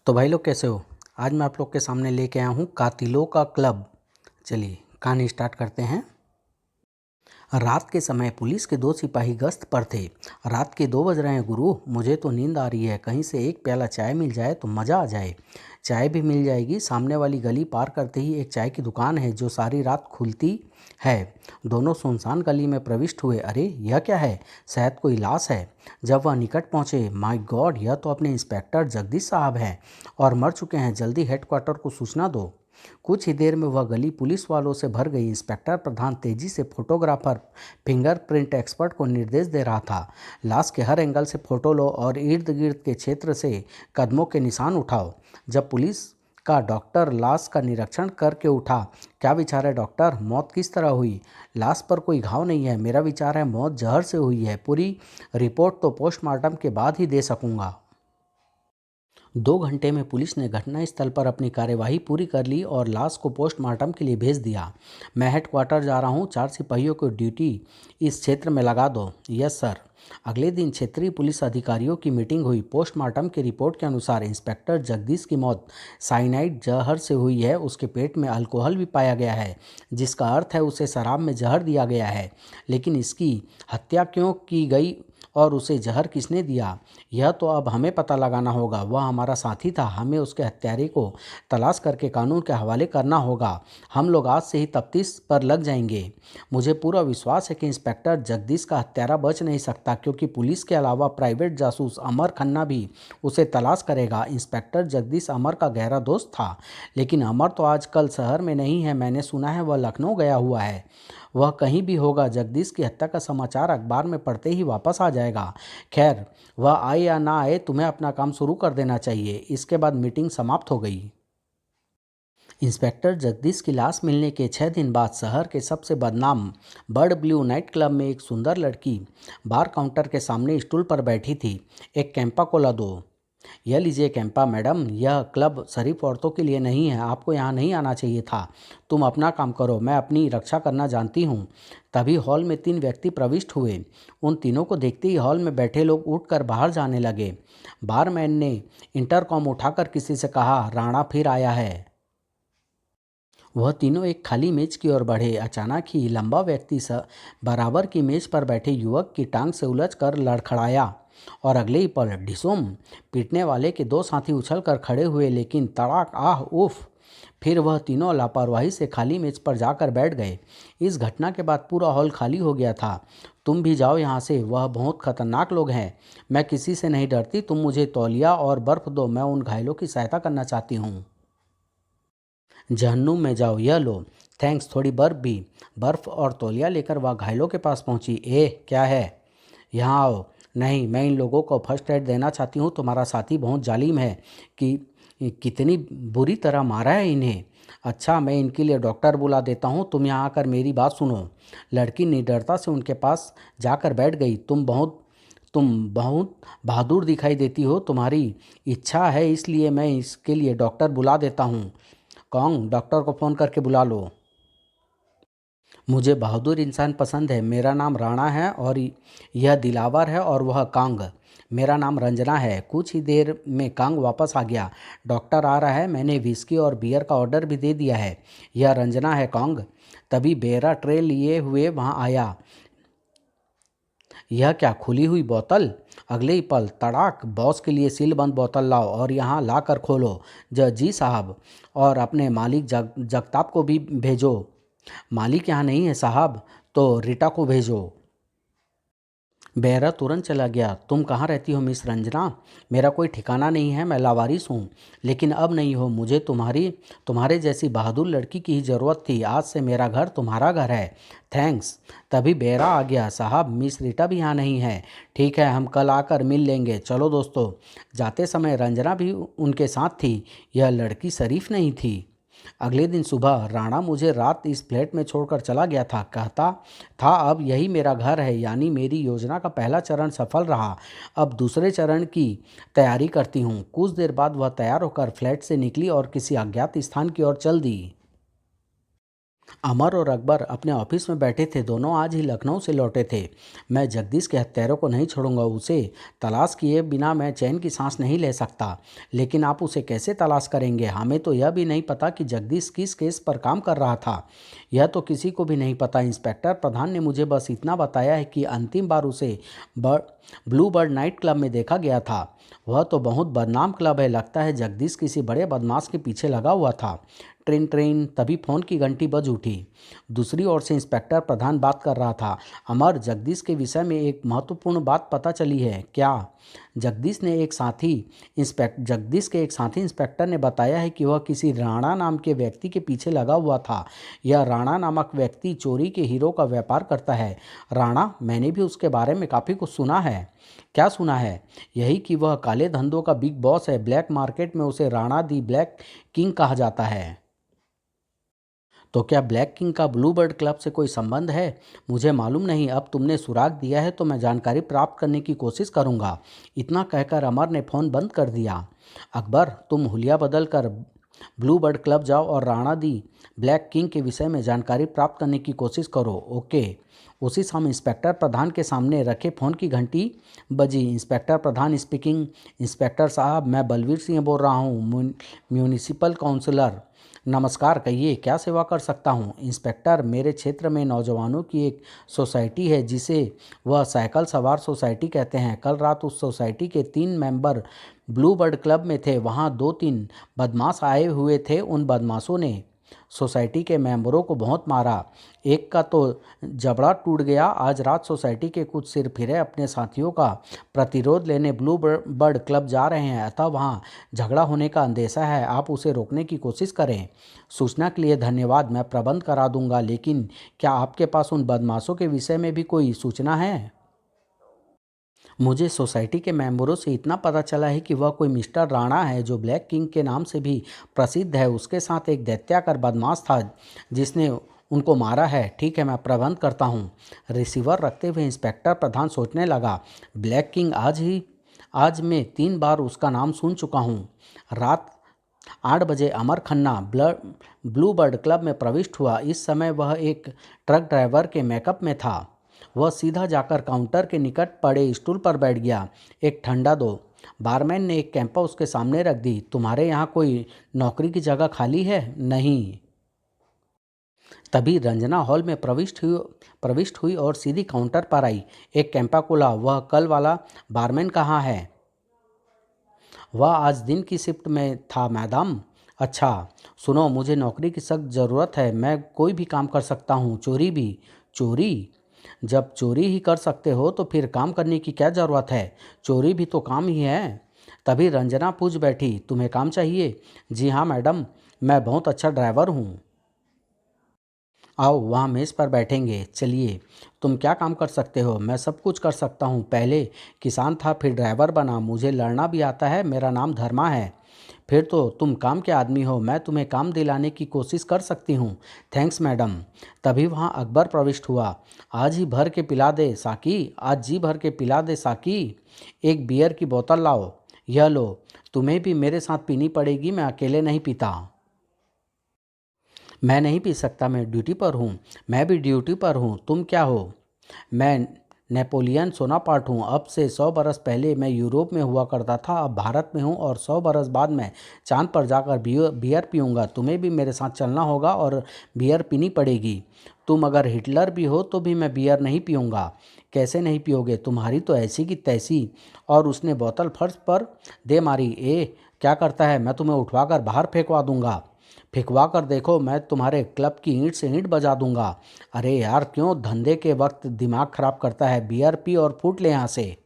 तो भाई लोग कैसे हो। आज मैं आप लोग के सामने लेके आया हूँ कातिलों का क्लब। चलिए कहानी स्टार्ट करते हैं। रात के समय पुलिस के 2 सिपाही गश्त पर थे। रात के 2 बज रहे हैं गुरु, मुझे तो नींद आ रही है, कहीं से एक प्याला चाय मिल जाए तो मज़ा आ जाए। चाय भी मिल जाएगी। सामने वाली गली पार करते ही एक चाय की दुकान है जो सारी रात खुलती है। दोनों सुनसान गली में प्रविष्ट हुए। अरे यह क्या है, शायद कोई लाश है। जब वह निकट पहुंचे, माय गॉड, यह तो अपने इंस्पेक्टर जगदीश साहब हैं और मर चुके हैं। जल्दी हेडक्वार्टर को सूचना दो। कुछ ही देर में वह गली पुलिस वालों से भर गई। इंस्पेक्टर प्रधान तेजी से फोटोग्राफर फिंगरप्रिंट एक्सपर्ट को निर्देश दे रहा था। लाश के हर एंगल से फोटो लो और इर्द गिर्द के क्षेत्र से कदमों के निशान उठाओ। जब पुलिस का डॉक्टर लाश का निरीक्षण करके उठा, क्या विचार है डॉक्टर, मौत किस तरह हुई? लाश पर कोई घाव नहीं है। मेरा विचार है मौत जहर से हुई है। पूरी रिपोर्ट तो पोस्टमार्टम के बाद ही दे सकूंगा। 2 घंटे में पुलिस ने घटनास्थल पर अपनी कार्यवाही पूरी कर ली और लाश को पोस्टमार्टम के लिए भेज दिया। मैं हेडक्वार्टर जा रहा हूँ, 4 सिपाहियों को ड्यूटी इस क्षेत्र में लगा दो। Yes sir. अगले दिन क्षेत्रीय पुलिस अधिकारियों की मीटिंग हुई। पोस्टमार्टम की रिपोर्ट के अनुसार इंस्पेक्टर जगदीश की मौत साइनाइड जहर से हुई है। उसके पेट में अल्कोहल भी पाया गया है, जिसका अर्थ है उसे शराब में जहर दिया गया है। लेकिन इसकी हत्या क्यों की गई और उसे जहर किसने दिया, यह तो अब हमें पता लगाना होगा। वह हमारा साथी था, हमें उसके हत्यारे को तलाश करके कानून के हवाले करना होगा। हम लोग आज से ही तफ्तीश पर लग जाएंगे। मुझे पूरा विश्वास है कि इंस्पेक्टर जगदीश का हत्यारा बच नहीं सकता, क्योंकि पुलिस के अलावा प्राइवेट जासूस अमर खन्ना भी उसे तलाश करेगा। इंस्पेक्टर जगदीश अमर का गहरा दोस्त था, लेकिन अमर तो आजकल शहर में नहीं है। मैंने सुना है वह लखनऊ गया हुआ है। वह कहीं भी होगा। जगदीश की हत्या का समाचार अखबार में पढ़ते ही वापस आ जाएगा। खैर, वह आए या ना आए, तुम्हें अपना काम शुरू कर देना चाहिए। इसके बाद मीटिंग समाप्त हो गई। इंस्पेक्टर जगदीश की लाश मिलने के 6 दिन बाद शहर के सबसे बदनाम बर्ड ब्लू नाइट क्लब में एक सुंदर लड़की बार काउंटर के सामने स्टूल पर बैठी थी। एक कैंपा कोला दो। यह लीजिए कैंपा मैडम, यह क्लब सिर्फ औरतों के लिए नहीं है। आपको यहाँ नहीं आना चाहिए था। तुम अपना काम करो, मैं अपनी रक्षा करना जानती हूँ। तभी हॉल में 3 व्यक्ति प्रविष्ट हुए। उन तीनों को देखते ही हॉल में बैठे लोग उठकर बाहर जाने लगे। बारमैन ने इंटरकॉम उठाकर किसी से कहा, राणा फिर आया है। वह तीनों एक खाली मेज की ओर बढ़े। अचानक ही लंबा व्यक्ति बराबर की मेज पर बैठे युवक की टांग से उलझकर लड़खड़ाया और अगले ही पल ढिसुम, पीटने वाले के 2 साथी उछलकर खड़े हुए, लेकिन तड़ाक, आह उफ। फिर वह तीनों लापरवाही से खाली मेज पर जाकर बैठ गए। इस घटना के बाद पूरा हॉल खाली हो गया था। तुम भी जाओ यहाँ से, वह बहुत खतरनाक लोग हैं। मैं किसी से नहीं डरती। तुम मुझे तौलिया और बर्फ दो, मैं उन घायलों की सहायता करना चाहती हूँ। जहन्नुम में जाओ, यह लो। थैंक्स। थोड़ी बर्फ भी। बर्फ और तौलिया लेकर वह घायलों के पास पहुंची। क्या है, यहाँ आओ। नहीं, मैं इन लोगों को फर्स्ट एड देना चाहती हूँ। तुम्हारा साथी बहुत जालिम है कि कितनी बुरी तरह मारा है इन्हें। अच्छा, मैं इनके लिए डॉक्टर बुला देता हूँ। तुम यहाँ आकर मेरी बात सुनो। लड़की निडरता से उनके पास जाकर बैठ गई। तुम बहुत बहादुर दिखाई देती हो। तुम्हारी इच्छा है इसलिए मैं इसके लिए डॉक्टर बुला देता हूँ। कॉन्ग, डॉक्टर को फ़ोन करके बुला लो। मुझे बहादुर इंसान पसंद है। मेरा नाम राणा है और यह दिलावर है और वह कांग। मेरा नाम रंजना है। कुछ ही देर में कांग वापस आ गया। डॉक्टर आ रहा है, मैंने विस्की और बियर का ऑर्डर भी दे दिया है। यह रंजना है कांग। तभी बेरा ट्रे लिए हुए वहाँ आया। यह क्या, खुली हुई बोतल? अगले ही पल तड़ाक, बॉस के लिए सीलबंद बोतल लाओ और यहाँ ला कर खोलो। जी साहब। और अपने मालिक जगताप को भी भेजो। मालिक यहाँ नहीं है साहब, तो रीटा को भेजो। बेहरा तुरंत चला गया। तुम कहाँ रहती हो मिस रंजना? मेरा कोई ठिकाना नहीं है, मैं लावारिस हूँ। लेकिन अब नहीं हो। मुझे तुम्हारे जैसी बहादुर लड़की की ही ज़रूरत थी। आज से मेरा घर तुम्हारा घर है। थैंक्स। तभी बेहरा आ गया। साहब, मिस रीटा भी यहाँ नहीं है। ठीक है, हम कल आकर मिल लेंगे। चलो दोस्तों। जाते समय रंजना भी उनके साथ थी। यह लड़की शरीफ नहीं थी। अगले दिन सुबह राणा मुझे रात इस फ्लैट में छोड़कर चला गया था। कहता था अब यही मेरा घर है। यानी मेरी योजना का पहला चरण सफल रहा। अब दूसरे चरण की तैयारी करती हूँ। कुछ देर बाद वह तैयार होकर फ्लैट से निकली और किसी अज्ञात स्थान की ओर चल दी। अमर और अकबर अपने ऑफिस में बैठे थे। दोनों आज ही लखनऊ से लौटे थे। मैं जगदीश के हत्यारों को नहीं छोड़ूंगा। उसे तलाश किए बिना मैं चैन की सांस नहीं ले सकता। लेकिन आप उसे कैसे तलाश करेंगे? हमें तो यह भी नहीं पता कि जगदीश किस केस पर काम कर रहा था। यह तो किसी को भी नहीं पता। इंस्पेक्टर प्रधान ने मुझे बस इतना बताया है कि अंतिम बार उसे ब्लू बर्ड नाइट क्लब में देखा गया था। वह तो बहुत बदनाम क्लब है। लगता है जगदीश किसी बड़े बदमाश के पीछे लगा हुआ था। ट्रेन ट्रेन तभी फोन की घंटी बज उठी। दूसरी ओर से इंस्पेक्टर प्रधान बात कर रहा था। अमर, जगदीश के विषय में एक महत्वपूर्ण बात पता चली है। क्या? जगदीश के एक साथी इंस्पेक्टर ने बताया है कि वह किसी राणा नाम के व्यक्ति के पीछे लगा हुआ था। यह राणा नामक व्यक्ति चोरी के हीरो का व्यापार करता है। राणा? मैंने भी उसके बारे में काफ़ी कुछ सुना है। क्या सुना है? यही कि वह काले धंधों का बिग बॉस है। ब्लैक मार्केट में उसे राणा दी ब्लैक किंग कहा जाता है। तो क्या ब्लैक किंग का ब्लू बर्ड क्लब से कोई संबंध है? मुझे मालूम नहीं। अब तुमने सुराग दिया है तो मैं जानकारी प्राप्त करने की कोशिश करूंगा। इतना कहकर अमर ने फ़ोन बंद कर दिया। अकबर, तुम हुलिया बदल कर ब्लू बर्ड क्लब जाओ और राणा दी ब्लैक किंग के विषय में जानकारी प्राप्त करने की कोशिश करो। ओके। उसी समय इंस्पेक्टर प्रधान के सामने रखे फ़ोन की घंटी बजी। इंस्पेक्टर प्रधान स्पीकिंग। इंस्पेक्टर साहब, मैं बलवीर सिंह बोल रहा हूँ, म्यूनिसिपल काउंसलर। नमस्कार, कहिए क्या सेवा कर सकता हूँ? इंस्पेक्टर, मेरे क्षेत्र में नौजवानों की एक सोसाइटी है जिसे वह साइकिल सवार सोसाइटी कहते हैं। कल रात उस सोसाइटी के 3 मेंबर ब्लू बर्ड क्लब में थे। वहाँ 2-3 बदमाश आए हुए थे। उन बदमाशों ने सोसाइटी के मेंबरों को बहुत मारा। एक का तो जबड़ा टूट गया। आज रात सोसाइटी के कुछ सिरफिरे अपने साथियों का प्रतिरोध लेने ब्लू बर्ड क्लब जा रहे हैं, अतः वहाँ झगड़ा होने का अंदेशा है। आप उसे रोकने की कोशिश करें। सूचना के लिए धन्यवाद। मैं प्रबंध करा दूंगा। लेकिन क्या आपके पास उन बदमाशों के विषय में भी कोई सूचना है? मुझे सोसाइटी के मेंबरों से इतना पता चला है कि वह कोई मिस्टर राणा है जो ब्लैक किंग के नाम से भी प्रसिद्ध है। उसके साथ एक दैत्याकार बदमाश था जिसने उनको मारा है। ठीक है, मैं प्रबंध करता हूँ। रिसीवर रखते हुए इंस्पेक्टर प्रधान सोचने लगा। ब्लैक किंग आज मैं 3 बार उसका नाम सुन चुका हूँ। रात 8 बजे अमर खन्ना ब्लू बर्ड क्लब में प्रविष्ट हुआ। इस समय वह एक ट्रक ड्राइवर के मेकअप में था। वह सीधा जाकर काउंटर के निकट पड़े स्टूल पर बैठ गया। एक ठंडा दो। बारमैन ने एक कैंपा उसके सामने रख दी। तुम्हारे यहाँ कोई नौकरी की जगह खाली है? नहीं। तभी रंजना हॉल में प्रविष्ट हुई और सीधी काउंटर पर आई। एक कैंपा खोला। वह कल वाला बारमैन कहाँ है? वह आज दिन की शिफ्ट में था मैडम। अच्छा, सुनो, मुझे नौकरी की सख्त ज़रूरत है। मैं कोई भी काम कर सकता हूँ, चोरी भी। चोरी? जब चोरी ही कर सकते हो तो फिर काम करने की क्या ज़रूरत है? चोरी भी तो काम ही है। तभी रंजना पूछ बैठी, तुम्हें काम चाहिए? जी हाँ मैडम, मैं बहुत अच्छा ड्राइवर हूँ। आओ वहाँ मेज़ पर बैठेंगे। चलिए, तुम क्या काम कर सकते हो? मैं सब कुछ कर सकता हूँ। पहले किसान था, फिर ड्राइवर बना। मुझे लड़ना भी आता है। मेरा नाम धर्मा है। फिर तो तुम काम के आदमी हो। मैं तुम्हें काम दिलाने की कोशिश कर सकती हूँ। Thanks madam. तभी वहाँ अकबर प्रविष्ट हुआ। आज ही भर के पिला दे साकी। आज जी भर के पिला दे साकी। एक बियर की बोतल लाओ। यह लो। तुम्हें भी मेरे साथ पीनी पड़ेगी। मैं अकेले नहीं पीता। मैं नहीं पी सकता। मैं ड्यूटी पर हूँ। मैं भी ड्यूटी पर हूँ। तुम क्या हो? मैं नेपोलियन सोनापार्ट हूँ। अब से 100 बरस पहले मैं यूरोप में हुआ करता था। अब भारत में हूँ और 100 बरस बाद मैं चांद पर जाकर बियर पीऊँगा। तुम्हें भी मेरे साथ चलना होगा और बियर पीनी पड़ेगी। तुम अगर हिटलर भी हो तो भी मैं बियर नहीं पीऊँगा। कैसे नहीं पियोगे? तुम्हारी तो ऐसी की तैसी। और उसने बोतल फर्श पर दे मारी। क्या करता है? मैं तुम्हें उठवाकर बाहर फेंकवा दूंगा। फेंकवा कर देखो, मैं तुम्हारे क्लब की ईंट से ईंट बजा दूंगा। अरे यार, क्यों धंधे के वक्त दिमाग खराब करता है? बियर पी और फूट ले यहाँ से।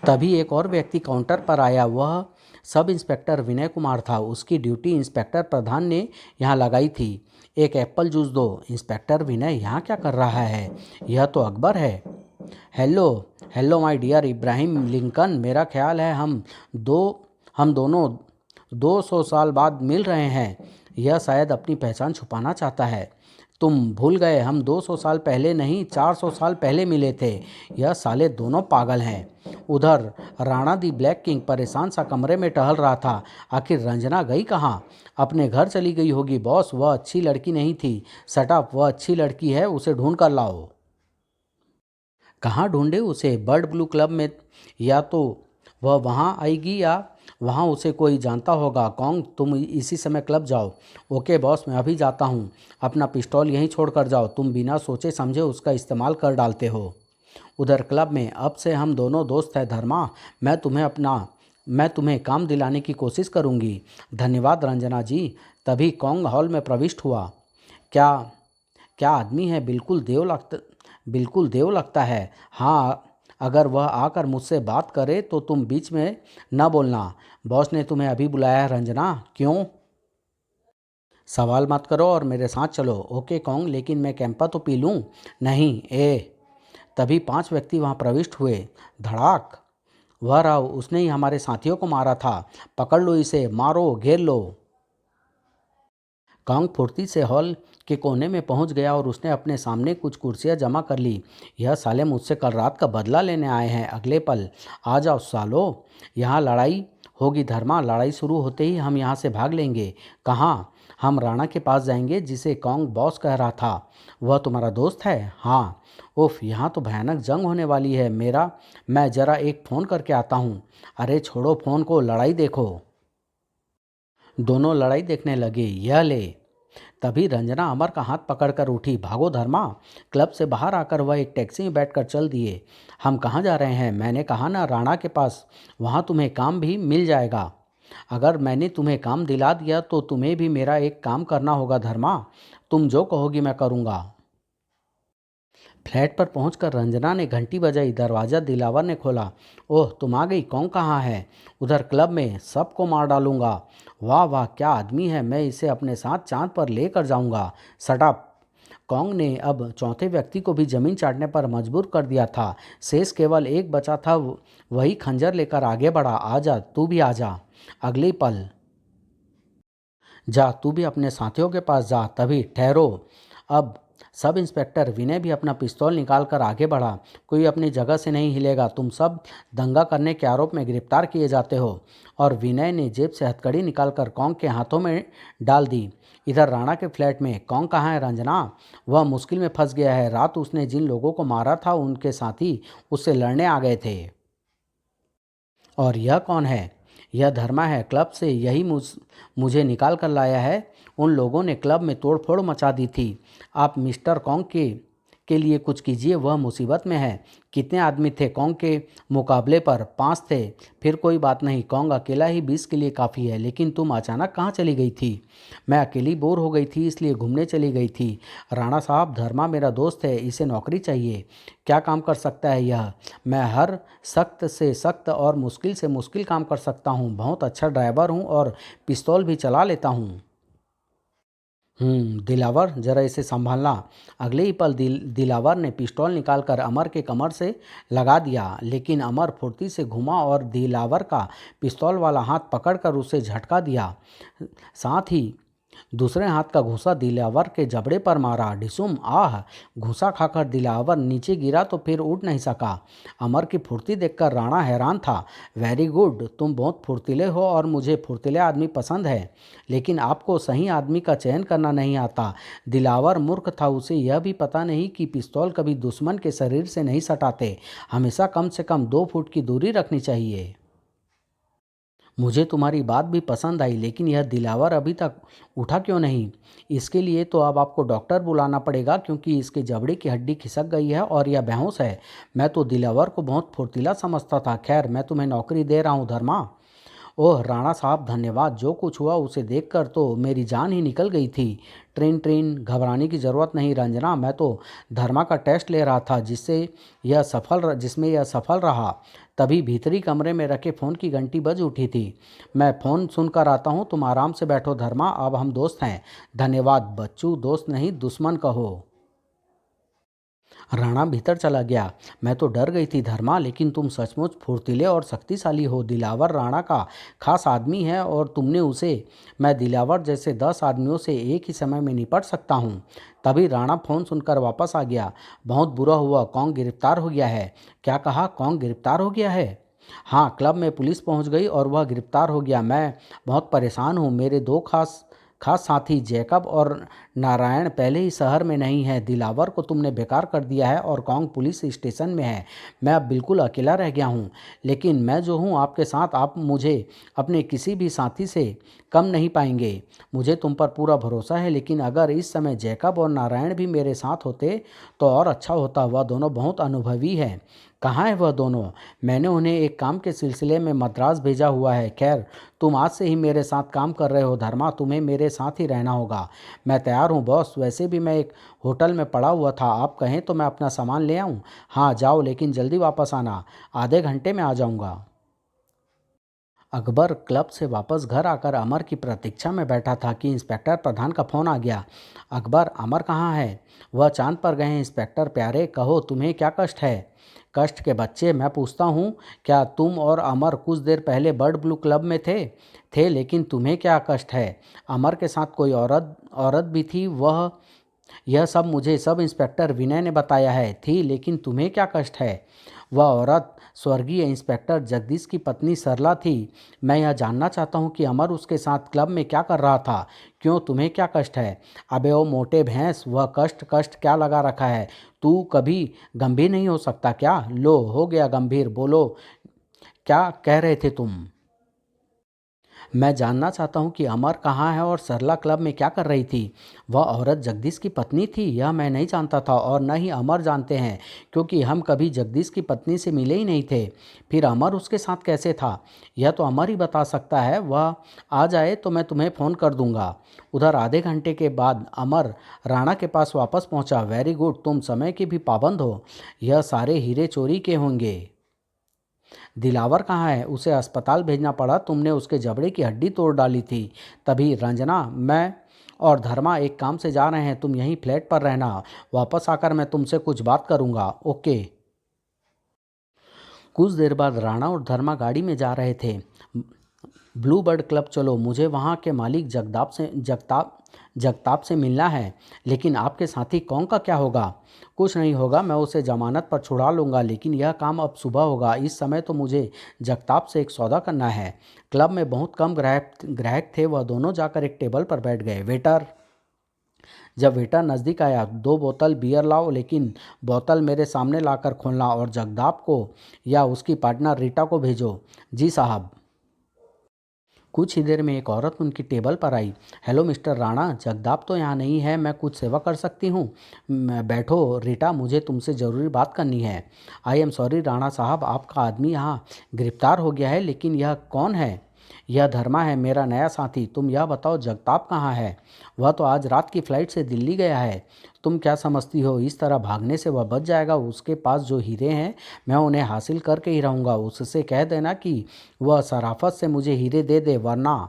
तभी एक और व्यक्ति काउंटर पर आया। वह सब इंस्पेक्टर विनय कुमार था। उसकी ड्यूटी इंस्पेक्टर प्रधान ने यहाँ लगाई थी। एक एप्पल जूस दो। इंस्पेक्टर विनय यहाँ क्या कर रहा है? यह तो अकबर है। Hello, hello my dear Ibrahim Lincoln. मेरा ख्याल है हम दोनों 200 साल बाद मिल रहे हैं। यह शायद अपनी पहचान छुपाना चाहता है। तुम भूल गए, हम 200 साल पहले नहीं 400 साल पहले मिले थे। यह साले दोनों पागल हैं। उधर राणा दी ब्लैक किंग परेशान सा कमरे में टहल रहा था। आखिर रंजना गई कहाँ? अपने घर चली गई होगी बॉस, वह अच्छी लड़की नहीं थी। सटअप, वह अच्छी लड़की है, उसे ढूंढ कर लाओ। कहाँ ढूंढे उसे? बर्ड ब्लू क्लब में। या तो वह वहाँ आएगी या वहाँ उसे कोई जानता होगा। कॉन्ग, तुम इसी समय क्लब जाओ। ओके बॉस, मैं अभी जाता हूँ। अपना पिस्तौल यहीं छोड़ कर जाओ, तुम बिना सोचे समझे उसका इस्तेमाल कर डालते हो। उधर क्लब में, अब से हम दोनों दोस्त हैं धर्मा। मैं तुम्हें काम दिलाने की कोशिश करूँगी। धन्यवाद रंजना जी। तभी कॉन्ग हॉल में प्रविष्ट हुआ। क्या क्या आदमी है, बिल्कुल देव लगता है। हाँ, अगर वह आकर मुझसे बात करे तो तुम बीच में न बोलना। बॉस ने तुम्हें अभी बुलाया है रंजना। क्यों? सवाल मत करो और मेरे साथ चलो। ओके कॉन्ग, लेकिन मैं कैंपा तो पी लूँ। नहीं तभी 5 व्यक्ति वहाँ प्रविष्ट हुए। धड़ाक। वह रहा, उसने ही हमारे साथियों को मारा था। पकड़ लो इसे, मारो, घेर लो। कांग फुर्ती से हॉल के कोने में पहुंच गया और उसने अपने सामने कुछ कुर्सियां जमा कर ली। यह साले मुझसे कल रात का बदला लेने आए हैं। अगले पल, आ जाओ सालो, यहाँ लड़ाई होगी धर्मा। लड़ाई शुरू होते ही हम यहाँ से भाग लेंगे। कहाँ? हम राणा के पास जाएंगे, जिसे कॉन्ग बॉस कह रहा था। वह तुम्हारा दोस्त है? हाँ। उफ, यहाँ तो भयानक जंग होने वाली है। मैं ज़रा एक फ़ोन करके आता हूँ। अरे छोड़ो फ़ोन को, लड़ाई देखो। दोनों लड़ाई देखने लगे। यह ले। तभी रंजना अमर का हाथ पकड़कर उठी। भागो धर्मा। क्लब से बाहर आकर वह एक टैक्सी में बैठकर चल दिए। हम कहाँ जा रहे हैं? मैंने कहा ना, राणा के पास। वहाँ तुम्हें काम भी मिल जाएगा। अगर मैंने तुम्हें काम दिला दिया तो तुम्हें भी मेरा एक काम करना होगा धर्मा। तुम जो कहोगी मैं करूँगा। फ्लैट पर पहुंचकर रंजना ने घंटी बजाई। दरवाज़ा दिलावर ने खोला। ओह, तुम आ गई। कौन कहाँ है? उधर क्लब में, सबको मार डालूंगा। वाह वाह, क्या आदमी है, मैं इसे अपने साथ चांद पर लेकर जाऊंगा। सटअप। कॉन्ग ने अब चौथे व्यक्ति को भी जमीन चाटने पर मजबूर कर दिया था। शेष केवल एक बचा था। वही खंजर लेकर आगे बढ़ा। आजा, तू भी आजा। अगले पल, जा तू भी अपने साथियों के पास जा। तभी ठहरो। अब सब इंस्पेक्टर विनय भी अपना पिस्तौल निकाल कर आगे बढ़ा। कोई अपनी जगह से नहीं हिलेगा। तुम सब दंगा करने के आरोप में गिरफ्तार किए जाते हो। और विनय ने जेब से हथकड़ी निकालकर कॉन्ग के हाथों में डाल दी। इधर राणा के फ्लैट में, कॉन्ग कहाँ है रंजना? वह मुश्किल में फंस गया है। रात उसने जिन लोगों को मारा था उनके साथी उससे लड़ने आ गए थे। और यह कौन है? यह धर्मा है। क्लब से यही मुझे निकाल कर लाया है। उन लोगों ने क्लब में तोड़फोड़ मचा दी थी। आप मिस्टर कॉन्ग के लिए कुछ कीजिए, वह मुसीबत में है। कितने आदमी थे कॉन्ग के मुकाबले पर? 5 थे। फिर कोई बात नहीं, कॉन्ग अकेला ही 20 के लिए काफ़ी है। लेकिन तुम अचानक कहाँ चली गई थी? मैं अकेली बोर हो गई थी, इसलिए घूमने चली गई थी। राणा साहब, धर्मा मेरा दोस्त है, इसे नौकरी चाहिए। क्या काम कर सकता है यह? मैं हर सख्त से सख्त और मुश्किल से मुश्किल काम कर सकता हूँ। बहुत अच्छा ड्राइवर हूँ और पिस्तौल भी चला लेता हूँ। दिलावर, जरा इसे संभालना। अगले ही पल दिलावर ने पिस्तौल निकालकर अमर के कमर से लगा दिया। लेकिन अमर फुर्ती से घुमा और दिलावर का पिस्तौल वाला हाथ पकड़कर उसे झटका दिया। साथ ही दूसरे हाथ का घूंसा दिलावर के जबड़े पर मारा। डिसुम, आह! घूंसा खाकर दिलावर नीचे गिरा तो फिर उठ नहीं सका। अमर की फुर्ती देखकर राणा हैरान था। वेरी गुड, तुम बहुत फुर्तीले हो और मुझे फुर्तीले आदमी पसंद है। लेकिन आपको सही आदमी का चयन करना नहीं आता। दिलावर मूर्ख था, उसे यह भी पता नहीं कि पिस्तौल कभी दुश्मन के शरीर से नहीं सटाते। हमेशा कम से कम 2 फुट की दूरी रखनी चाहिए। मुझे तुम्हारी बात भी पसंद आई, लेकिन यह दिलावर अभी तक उठा क्यों नहीं? इसके लिए तो अब आपको डॉक्टर बुलाना पड़ेगा, क्योंकि इसके जबड़े की हड्डी खिसक गई है और यह बेहोश है। मैं तो दिलावर को बहुत फुर्तीला समझता था। खैर, मैं तुम्हें नौकरी दे रहा हूँ धर्मा। ओह राणा साहब, धन्यवाद। जो कुछ हुआ उसे देखकर तो मेरी जान ही निकल गई थी। ट्रेन ट्रेन घबराने की ज़रूरत नहीं रंजना, मैं तो धर्मा का टेस्ट ले रहा था जिसमें यह सफल रहा। तभी भीतरी कमरे में रखे फ़ोन की घंटी बज उठी थी। मैं फ़ोन सुनकर आता हूँ, तुम आराम से बैठो धर्मा, अब हम दोस्त हैं। धन्यवाद बच्चू, दोस्त नहीं दुश्मन कहो। राणा भीतर चला गया। मैं तो डर गई थी धर्मा, लेकिन तुम सचमुच फुर्तीले और शक्तिशाली हो। दिलावर राणा का खास आदमी है और तुमने उसे। मैं दिलावर जैसे 10 आदमियों से एक ही समय में निपट सकता हूँ। तभी राणा फ़ोन सुनकर वापस आ गया। बहुत बुरा हुआ, कॉन्ग गिरफ्तार हो गया है। क्या कहा, कॉन्ग गिरफ्तार हो गया है? हाँ, क्लब में पुलिस पहुंच गई और वह गिरफ्तार हो गया। मैं बहुत परेशान हूँ। मेरे दो खास खास साथी जैकब और नारायण पहले ही शहर में नहीं है। दिलावर को तुमने बेकार कर दिया है और कॉन्ग पुलिस स्टेशन में है। मैं अब बिल्कुल अकेला रह गया हूँ। लेकिन मैं जो हूँ आपके साथ, आप मुझे अपने किसी भी साथी से कम नहीं पाएंगे। मुझे तुम पर पूरा भरोसा है, लेकिन अगर इस समय जैकब और नारायण भी मेरे साथ होते तो और अच्छा होता। वह दोनों बहुत अनुभवी हैं। कहाँ है वह दोनों? मैंने उन्हें एक काम के सिलसिले में मद्रास भेजा हुआ है। खैर, तुम आज से ही मेरे साथ काम कर रहे हो धर्मा, तुम्हें मेरे साथ ही रहना होगा। मैं तैयार हूँ बॉस। वैसे भी मैं एक होटल में पड़ा हुआ था, आप कहें तो मैं अपना सामान ले आऊँ? हाँ जाओ, लेकिन जल्दी वापस आना। आधे घंटे में आ जाऊँगा। अकबर क्लब से वापस घर आकर अमर की प्रतीक्षा में बैठा था कि इंस्पेक्टर प्रधान का फ़ोन आ गया। अकबर, अमर कहाँ है? वह चांद पर गए हैं इंस्पेक्टर प्यारे। कहो, तुम्हें क्या कष्ट है? कष्ट के बच्चे, मैं पूछता हूँ, क्या तुम और अमर कुछ देर पहले बर्ड ब्लू क्लब में थे, लेकिन तुम्हें क्या कष्ट है? अमर के साथ कोई औरत औरत भी थी। वह यह सब मुझे सब इंस्पेक्टर विनय ने बताया है। थी, लेकिन तुम्हें क्या कष्ट है? वह औरत स्वर्गीय इंस्पेक्टर जगदीश की पत्नी सरला थी। मैं यह जानना चाहता हूँ कि अमर उसके साथ क्लब में क्या कर रहा था। क्यों, तुम्हें क्या कष्ट है? अबे ओ मोटे भैंस, वह कष्ट कष्ट क्या लगा रखा है? तू कभी गंभीर नहीं हो सकता क्या? लो, हो गया गंभीर। बोलो, क्या कह रहे थे तुम? मैं जानना चाहता हूँ कि अमर कहाँ है और सरला क्लब में क्या कर रही थी। वह औरत जगदीश की पत्नी थी, यह मैं नहीं जानता था और न ही अमर जानते हैं, क्योंकि हम कभी जगदीश की पत्नी से मिले ही नहीं थे। फिर अमर उसके साथ कैसे था, यह तो अमर ही बता सकता है। वह आ जाए तो मैं तुम्हें फ़ोन कर दूंगा। उधर आधे घंटे के बाद अमर राणा के पास वापस पहुंचा। वेरी गुड, तुम समय के भी पाबंद हो। यह सारे हीरे चोरी के होंगे। दिलावर कहाँ है? उसे अस्पताल भेजना पड़ा, तुमने उसके जबड़े की हड्डी तोड़ डाली थी। तभी रंजना, मैं और धर्मा एक काम से जा रहे हैं, तुम यहीं फ्लैट पर रहना। वापस आकर मैं तुमसे कुछ बात करूँगा। ओके। कुछ देर बाद राणा और धर्मा गाड़ी में जा रहे थे। ब्लू बर्ड क्लब चलो, मुझे वहाँ के मालिक जगताप से मिलना है। लेकिन आपके साथी कौन का क्या होगा? कुछ नहीं होगा, मैं उसे जमानत पर छुड़ा लूँगा, लेकिन यह काम अब सुबह होगा। इस समय तो मुझे जगताप से एक सौदा करना है। क्लब में बहुत कम ग्राहक थे। वह दोनों जाकर एक टेबल पर बैठ गए। वेटर, जब वेटर नज़दीक आया, 2 बोतल बियर लाओ, लेकिन बोतल मेरे सामने लाकर खोलना और जगताप को या उसकी पार्टनर रीटा को भेजो। जी साहब। कुछ ही देर में एक औरत उनकी टेबल पर आई। हेलो मिस्टर राणा, जगदाप तो यहाँ नहीं है, मैं कुछ सेवा कर सकती हूँ? बैठो रीटा, मुझे तुमसे ज़रूरी बात करनी है। आई एम सॉरी राणा साहब, आपका आदमी यहाँ गिरफ्तार हो गया है। लेकिन यह कौन है? यह धर्मा है, मेरा नया साथी। तुम यह बताओ, जगताप कहाँ है? वह तो आज रात की फ़्लाइट से दिल्ली गया है। तुम क्या समझती हो, इस तरह भागने से वह बच जाएगा? उसके पास जो हीरे हैं, मैं उन्हें हासिल करके ही रहूँगा। उससे कह देना कि वह शराफत से मुझे हीरे दे दे, वरना।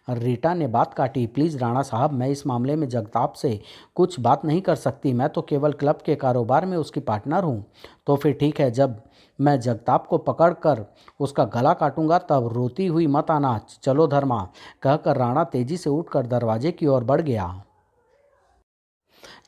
रीटा ने बात काटी। प्लीज़ राणा साहब, मैं इस मामले में जगताप से कुछ बात नहीं कर सकती। मैं तो केवल क्लब के कारोबार में उसकी पार्टनर हूँ। तो फिर ठीक है, जब मैं जगताप को पकड़ कर उसका गला काटूंगा तब रोती हुई मत आना। चलो धर्मा, कहकर राणा तेजी से उठकर दरवाजे की ओर बढ़ गया।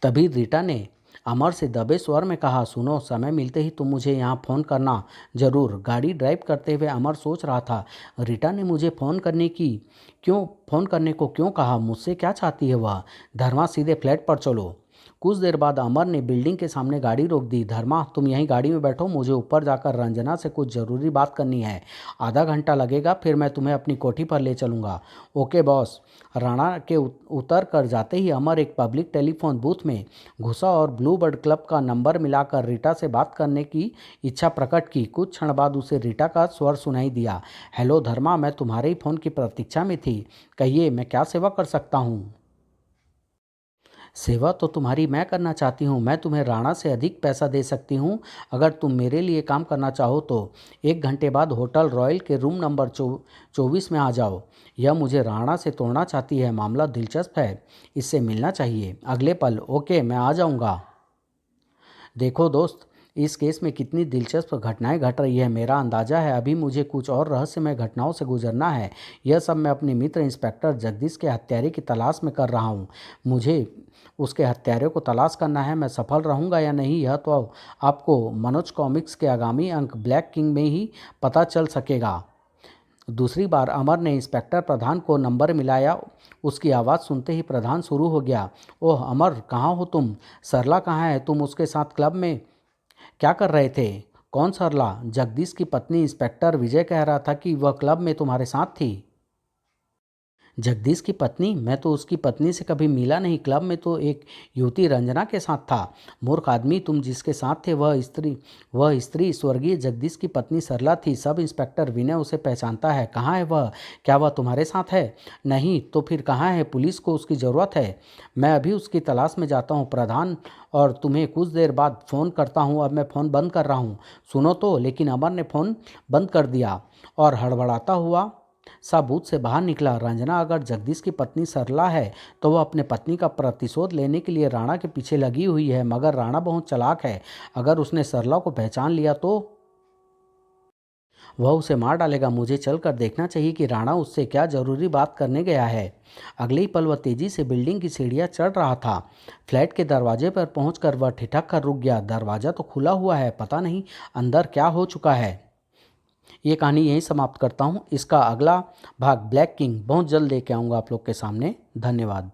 तभी रीटा ने अमर से दबे स्वर में कहा, सुनो, समय मिलते ही तुम मुझे यहाँ फ़ोन करना ज़रूर। गाड़ी ड्राइव करते हुए अमर सोच रहा था, रीटा ने मुझे फ़ोन करने को क्यों कहा? मुझसे क्या चाहती है वह? धर्मा, सीधे फ्लैट पर चलो। कुछ देर बाद अमर ने बिल्डिंग के सामने गाड़ी रोक दी। धर्मा, तुम यहीं गाड़ी में बैठो, मुझे ऊपर जाकर रंजना से कुछ ज़रूरी बात करनी है। आधा घंटा लगेगा, फिर मैं तुम्हें अपनी कोठी पर ले चलूँगा। Okay boss. राणा के उतर कर जाते ही अमर एक पब्लिक टेलीफोन बूथ में घुसा और ब्लू बर्ड क्लब का नंबर मिलाकर रीटा से बात करने की इच्छा प्रकट की। कुछ क्षण बाद उसे रीटा का स्वर सुनाई दिया। हेलो धर्मा, मैं तुम्हारे ही फ़ोन की प्रतीक्षा में थी। कहिए, मैं क्या सेवा कर सकता हूँ? सेवा तो तुम्हारी मैं करना चाहती हूँ। मैं तुम्हें राणा से अधिक पैसा दे सकती हूँ अगर तुम मेरे लिए काम करना चाहो तो। 1 घंटे बाद होटल रॉयल के रूम नंबर 24 में आ जाओ। यह मुझे राणा से तोड़ना चाहती है, मामला दिलचस्प है, इससे मिलना चाहिए। अगले पल, ओके मैं आ जाऊँगा। देखो दोस्त, इस केस में कितनी दिलचस्प घटनाएं घट रही है। मेरा अंदाज़ा है अभी मुझे कुछ और रहस्यमय घटनाओं से गुजरना है। यह सब मैं अपने मित्र इंस्पेक्टर जगदीश के हत्यारे की तलाश में कर रहा हूँ। मुझे उसके हत्यारे को तलाश करना है। मैं सफल रहूँगा या नहीं यह तो आपको मनोज कॉमिक्स के आगामी अंक ब्लैक किंग में ही पता चल सकेगा। दूसरी बार अमर ने इंस्पेक्टर प्रधान को नंबर मिलाया। उसकी आवाज़ सुनते ही प्रधान शुरू हो गया। ओह अमर, कहाँ हो तुम? सरला कहाँ है? तुम उसके साथ क्लब में क्या कर रहे थे? कौन सरला? जगदीश की पत्नी इंस्पेक्टर विजय कह रहा था कि वह क्लब में तुम्हारे साथ थी। जगदीश की पत्नी? मैं तो उसकी पत्नी से कभी मिला नहीं। क्लब में तो एक युवती रंजना के साथ था। मूर्ख आदमी, तुम जिसके साथ थे वह स्त्री स्वर्गीय जगदीश की पत्नी सरला थी। सब इंस्पेक्टर विनय उसे पहचानता है। कहाँ है वह? क्या वह तुम्हारे साथ है? नहीं तो फिर कहाँ है? पुलिस को उसकी ज़रूरत है। मैं अभी उसकी तलाश में जाता हूँ प्रधान, और तुम्हें कुछ देर बाद फ़ोन करता हूँ। अब मैं फ़ोन बंद कर रहा हूँ। सुनो तो। लेकिन अमर ने फ़ोन बंद कर दिया और हड़बड़ाता हुआ सा बूथ से बाहर निकला। रंजना अगर जगदीश की पत्नी सरला है तो वह अपने पत्नी का प्रतिशोध लेने के लिए राणा के पीछे लगी हुई है। मगर राणा बहुत चालाक है। अगर उसने सरला को पहचान लिया तो वह उसे मार डालेगा। मुझे चलकर देखना चाहिए कि राणा उससे क्या जरूरी बात करने गया है। अगले ही पल वह तेजी से बिल्डिंग की सीढ़ियां चढ़ रहा था। फ्लैट के दरवाजे पर पहुंचकर वह ठिठक कर रुक गया। दरवाजा तो खुला हुआ है, पता नहीं अंदर क्या हो चुका है। ये कहानी यहीं समाप्त करता हूँ। इसका अगला भाग ब्लैक किंग बहुत जल्द लेके आऊँगा आप लोग के सामने। धन्यवाद।